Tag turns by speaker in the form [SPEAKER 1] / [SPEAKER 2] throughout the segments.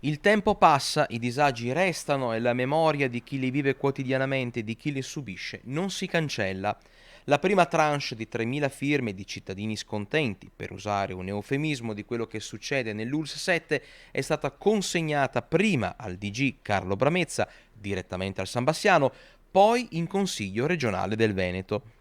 [SPEAKER 1] Il tempo passa, i disagi restano e la memoria di chi li vive quotidianamente e di chi li subisce non si cancella. La prima tranche di 3.000 firme di cittadini scontenti, per usare un eufemismo di quello che succede nell'ULSS 7, è stata consegnata prima al DG Carlo Bramezza, direttamente al San Bassiano, poi in Consiglio regionale del Veneto.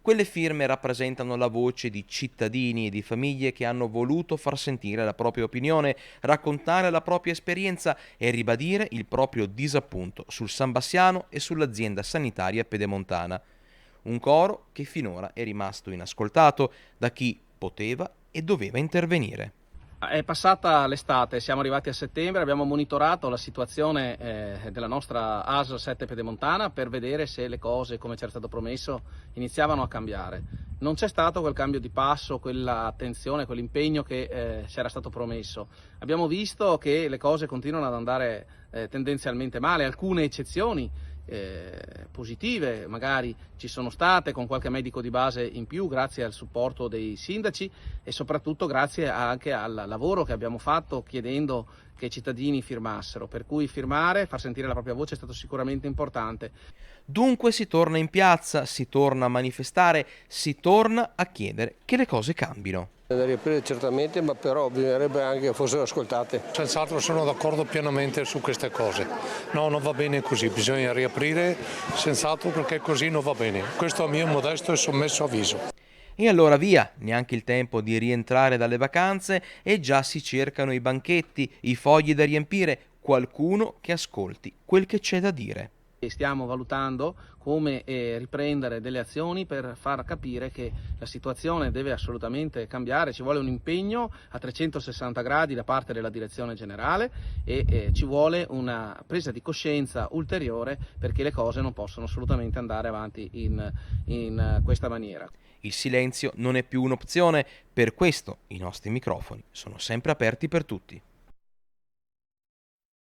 [SPEAKER 1] Quelle firme rappresentano la voce di cittadini e di famiglie che hanno voluto far sentire la propria opinione, raccontare la propria esperienza e ribadire il proprio disappunto sul San Bassiano e sull'azienda sanitaria pedemontana. Un coro che finora è rimasto inascoltato da chi poteva e doveva intervenire.
[SPEAKER 2] È passata l'estate, siamo arrivati a settembre, abbiamo monitorato la situazione della nostra ASL 7 Pedemontana per vedere se le cose, come ci era stato promesso, iniziavano a cambiare. Non c'è stato quel cambio di passo, quell'attenzione, quell'impegno che ci era stato promesso. Abbiamo visto che le cose continuano ad andare tendenzialmente male, alcune eccezioni positive magari ci sono state, con qualche medico di base in più grazie al supporto dei sindaci e soprattutto grazie anche al lavoro che abbiamo fatto chiedendo che i cittadini firmassero, per cui firmare, far sentire la propria voce è stato sicuramente importante.
[SPEAKER 1] Dunque si torna in piazza, si torna a manifestare, si torna a chiedere che le cose cambino.
[SPEAKER 3] Da riaprire certamente, ma però bisognerebbe anche che fossero ascoltate.
[SPEAKER 4] Senz'altro sono d'accordo pienamente su queste cose. No, non va bene così, bisogna riaprire senz'altro perché così non va bene. Questo è il mio modesto e sommesso avviso.
[SPEAKER 1] E allora via, neanche il tempo di rientrare dalle vacanze e già si cercano i banchetti, i fogli da riempire, qualcuno che ascolti quel che c'è da dire.
[SPEAKER 2] Stiamo valutando come riprendere delle azioni per far capire che la situazione deve assolutamente cambiare, ci vuole un impegno a 360 gradi da parte della direzione generale e ci vuole una presa di coscienza ulteriore perché le cose non possono assolutamente andare avanti in questa maniera.
[SPEAKER 1] Il silenzio non è più un'opzione, per questo i nostri microfoni sono sempre aperti per tutti.